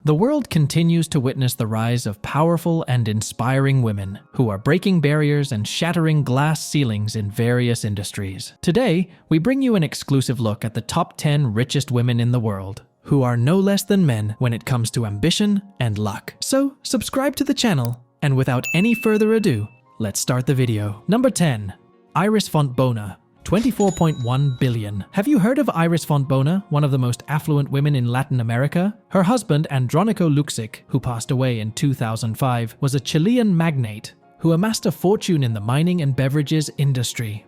The world continues to witness the rise of powerful and inspiring women who are breaking barriers and shattering glass ceilings in various industries. Today, we bring you an exclusive look at the top 10 richest women in the world, who are no less than men when it comes to ambition and luck. So, subscribe to the channel, and without any further ado, let's start the video. Number 10. Iris Fontbona, 24.1 billion. Have you heard of Iris Fontbona, one of the most affluent women in Latin America? Her husband, Andronico Luksic, who passed away in 2005, was a Chilean magnate who amassed a fortune in the mining and beverages industry.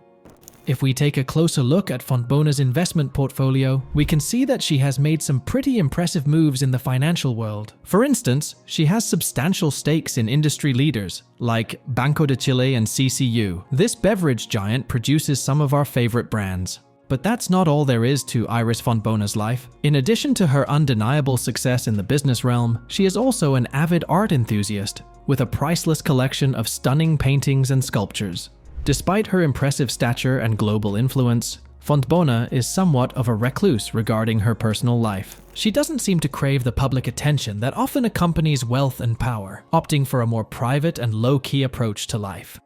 If we take a closer look at Fontbona's investment portfolio, we can see that she has made some pretty impressive moves in the financial world. For instance, she has substantial stakes in industry leaders like Banco de Chile and CCU. This beverage giant produces some of our favorite brands. But that's not all there is to Iris Fontbona's life. In addition to her undeniable success in the business realm, she is also an avid art enthusiast with a priceless collection of stunning paintings and sculptures. Despite her impressive stature and global influence, Fontbona is somewhat of a recluse regarding her personal life. She doesn't seem to crave the public attention that often accompanies wealth and power, opting for a more private and low-key approach to life.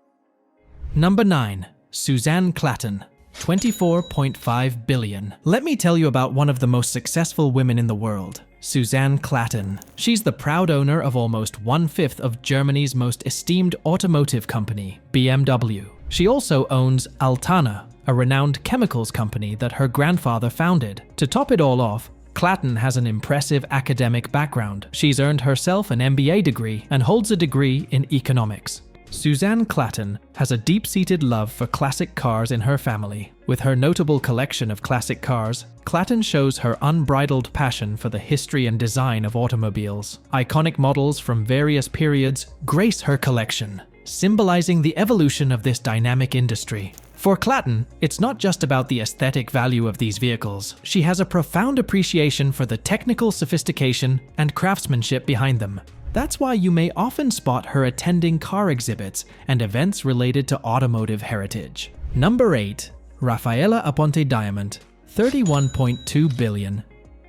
Number 9. Suzanne Clatton, 24.5 billion. Let me tell you about one of the most successful women in the world, Suzanne Clatton. She's the proud owner of almost 1/5 of Germany's most esteemed automotive company, BMW. She also owns Altana, a renowned chemicals company that her grandfather founded. To top it all off, Clatton has an impressive academic background. She's earned herself an MBA degree and holds a degree in economics. Suzanne Clatton has a deep-seated love for classic cars in her family. With her notable collection of classic cars, Clatton shows her unbridled passion for the history and design of automobiles. Iconic models from various periods grace her collection, symbolizing the evolution of this dynamic industry. For Clatton, it's not just about the aesthetic value of these vehicles. She has a profound appreciation for the technical sophistication and craftsmanship behind them. That's why you may often spot her attending car exhibits and events related to automotive heritage. Number 8. Rafaela Aponte Diamond, 31.2 billion.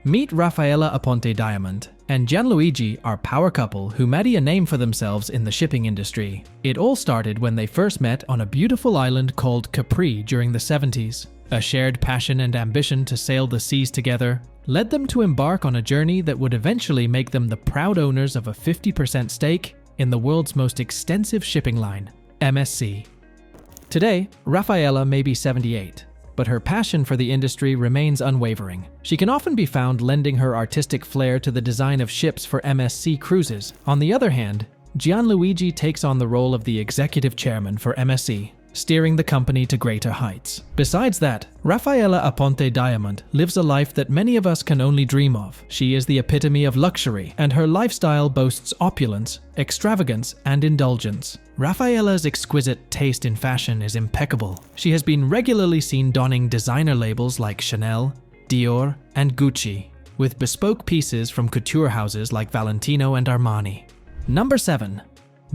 Meet Rafaela Aponte Diamond and Gianluigi are a power couple who made a name for themselves in the shipping industry. It all started when they first met on a beautiful island called Capri during the 70s. A shared passion and ambition to sail the seas together led them to embark on a journey that would eventually make them the proud owners of a 50% stake in the world's most extensive shipping line, MSC. Today, Rafaela may be 78, but her passion for the industry remains unwavering. She can often be found lending her artistic flair to the design of ships for MSC cruises. On the other hand, Gianluigi takes on the role of the executive chairman for MSC, steering the company to greater heights. Besides that, Rafaela Aponte Diamond lives a life that many of us can only dream of. She is the epitome of luxury, and her lifestyle boasts opulence, extravagance, and indulgence. Rafaela's exquisite taste in fashion is impeccable. She has been regularly seen donning designer labels like Chanel, Dior, and Gucci, with bespoke pieces from couture houses like Valentino and Armani. Number 7.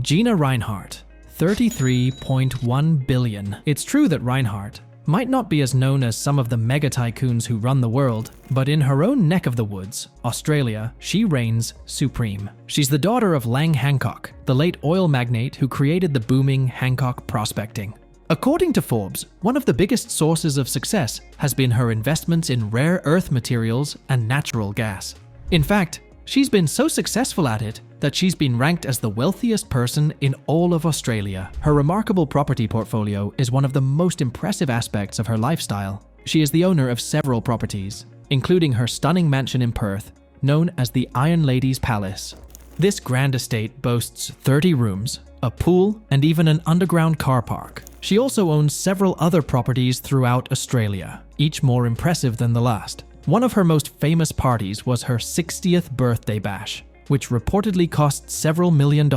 Gina Rinehart, 33.1 billion. It's true that Rinehart might not be as known as some of the mega tycoons who run the world, but in her own neck of the woods, Australia, she reigns supreme. She's the daughter of Lang Hancock, the late oil magnate who created the booming Hancock prospecting. According to Forbes, one of the biggest sources of success has been her investments in rare earth materials and natural gas. In fact, she's been so successful at it that she's been ranked as the wealthiest person in all of Australia. Her remarkable property portfolio is one of the most impressive aspects of her lifestyle. She is the owner of several properties, including her stunning mansion in Perth, known as the Iron Lady's Palace. This grand estate boasts 30 rooms, a pool, and even an underground car park. She also owns several other properties throughout Australia, each more impressive than the last. One of her most famous parties was her 60th birthday bash, which reportedly cost several $1 million.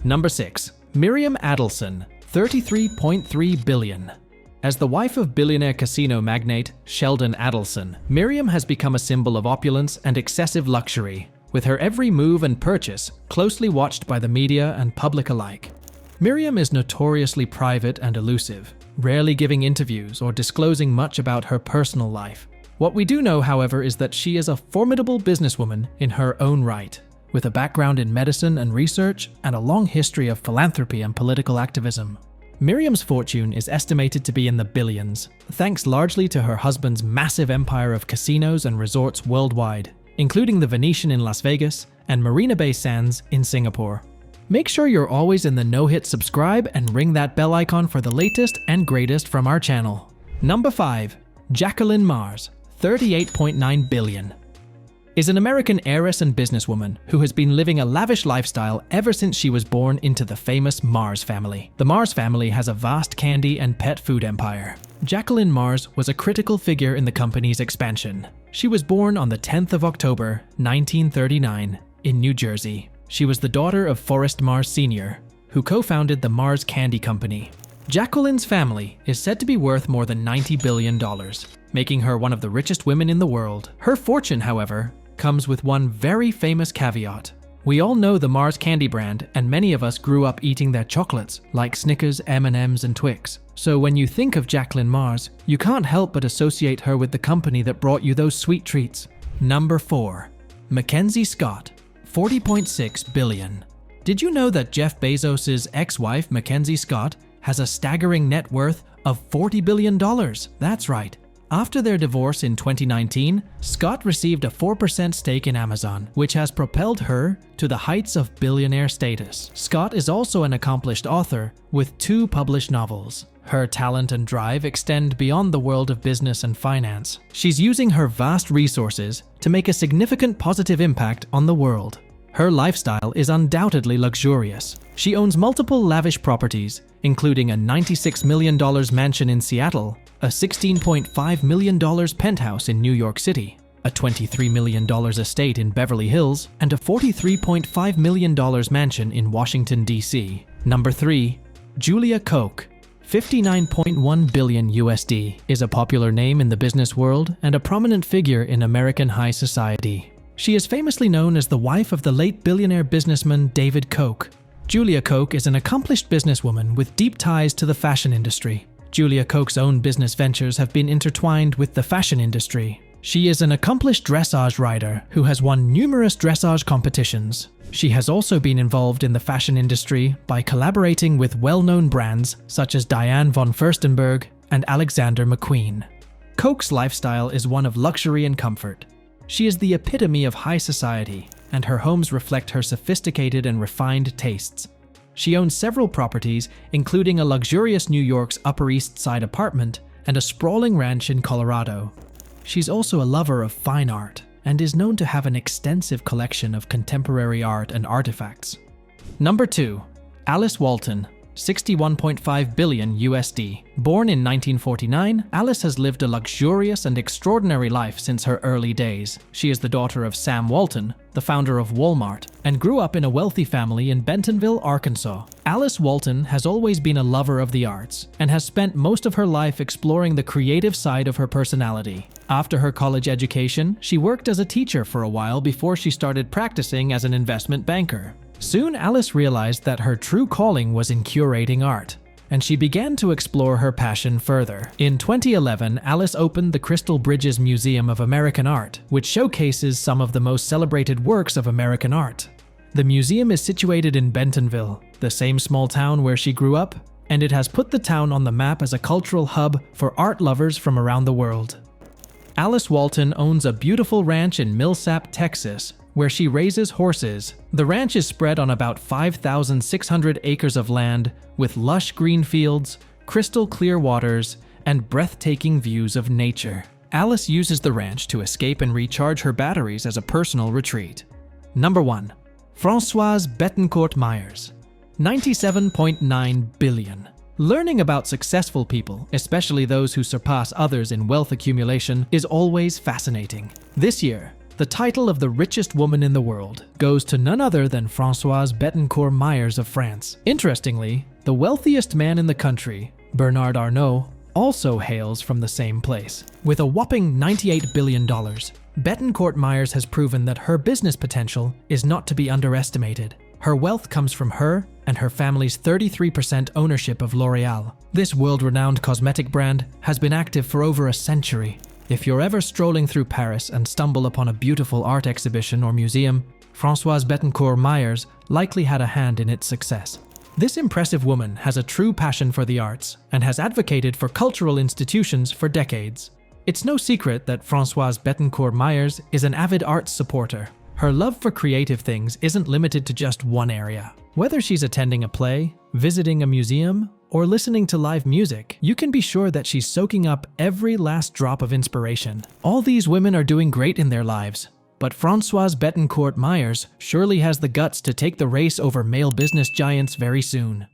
Number 6. Miriam Adelson, 33.3 billion. As the wife of billionaire casino magnate Sheldon Adelson, Miriam has become a symbol of opulence and excessive luxury, with her every move and purchase closely watched by the media and public alike. Miriam is notoriously private and elusive, rarely giving interviews or disclosing much about her personal life. What we do know, however, is that she is a formidable businesswoman in her own right. with a background in medicine and research and a long history of philanthropy and political activism. Miriam's fortune is estimated to be in the billions, thanks largely to her husband's massive empire of casinos and resorts worldwide, including the Venetian in Las Vegas and Marina Bay Sands in Singapore. Make sure you're always in the know, hit subscribe and ring that bell icon for the latest and greatest from our channel. Number 5. Jacqueline Mars, $38.9 billion. Is an American heiress and businesswoman who has been living a lavish lifestyle ever since she was born into the famous Mars family. The Mars family has a vast candy and pet food empire. Jacqueline Mars was a critical figure in the company's expansion. She was born on the 10th of October, 1939, in New Jersey. She was the daughter of Forrest Mars Sr., who co-founded the Mars Candy Company. Jacqueline's family is said to be worth more than $90 billion, making her one of the richest women in the world. Her fortune, however, comes with one very famous caveat. We all know the Mars candy brand, and many of us grew up eating their chocolates, like Snickers, M&Ms, and Twix. So when you think of Jacqueline Mars, you can't help but associate her with the company that brought you those sweet treats. Number 4. Mackenzie Scott, $40.6 billion. Did you know that Jeff Bezos' ex-wife, Mackenzie Scott, has a staggering net worth of $40 billion? That's right. After their divorce in 2019, Scott received a 4% stake in Amazon, which has propelled her to the heights of billionaire status. Scott is also an accomplished author with 2 published novels. Her talent and drive extend beyond the world of business and finance. She's using her vast resources to make a significant positive impact on the world. Her lifestyle is undoubtedly luxurious. She owns multiple lavish properties, including a $96 million mansion in Seattle, a $16.5 million penthouse in New York City, a $23 million estate in Beverly Hills, and a $43.5 million mansion in Washington, D.C. Number 3. Julia Koch, $59.1 billion USD, is a popular name in the business world and a prominent figure in American high society. She is famously known as the wife of the late billionaire businessman David Koch. Julia Koch is an accomplished businesswoman with deep ties to the fashion industry. Julia Koch's own business ventures have been intertwined with the fashion industry. She is an accomplished dressage rider who has won numerous dressage competitions. She has also been involved in the fashion industry by collaborating with well-known brands such as Diane von Furstenberg and Alexander McQueen. Koch's lifestyle is one of luxury and comfort. She is the epitome of high society, and her homes reflect her sophisticated and refined tastes. She owns several properties, including a luxurious New York's Upper East Side apartment and a sprawling ranch in Colorado. She's also a lover of fine art and is known to have an extensive collection of contemporary art and artifacts. Number 2. Alice Walton, $61.5 billion USD. Born in 1949, Alice has lived a luxurious and extraordinary life since her early days. She is the daughter of Sam Walton, the founder of Walmart, and grew up in a wealthy family in Bentonville, Arkansas. Alice Walton has always been a lover of the arts and has spent most of her life exploring the creative side of her personality. After her college education, she worked as a teacher for a while before she started practicing as an investment banker. Soon, Alice realized that her true calling was in curating art, and she began to explore her passion further. In 2011, Alice opened the Crystal Bridges Museum of American Art, which showcases some of the most celebrated works of American art. The museum is situated in Bentonville, the same small town where she grew up, and it has put the town on the map as a cultural hub for art lovers from around the world. Alice Walton owns a beautiful ranch in Millsap, Texas, where she raises horses. The ranch is spread on about 5,600 acres of land with lush green fields, crystal clear waters, and breathtaking views of nature. Alice uses the ranch to escape and recharge her batteries as a personal retreat. Number 1. Françoise Bettencourt-Meyers, $97.9 billion. Learning about successful people, especially those who surpass others in wealth accumulation, is always fascinating. This year, the title of the richest woman in the world goes to none other than Françoise Bettencourt-Meyers of France. Interestingly, the wealthiest man in the country, Bernard Arnault, also hails from the same place. With a whopping $98 billion, Bettencourt-Meyers has proven that her business potential is not to be underestimated. Her wealth comes from her and her family's 33% ownership of L'Oréal. This world-renowned cosmetic brand has been active for over a century. If you're ever strolling through Paris and stumble upon a beautiful art exhibition or museum, Françoise Bettencourt Myers likely had a hand in its success. This impressive woman has a true passion for the arts and has advocated for cultural institutions for decades. It's no secret that Françoise Bettencourt Myers is an avid arts supporter. Her love for creative things isn't limited to just one area. Whether she's attending a play, visiting a museum, or listening to live music, you can be sure that she's soaking up every last drop of inspiration. All these women are doing great in their lives, but Françoise Bettencourt Myers surely has the guts to take the race over male business giants very soon.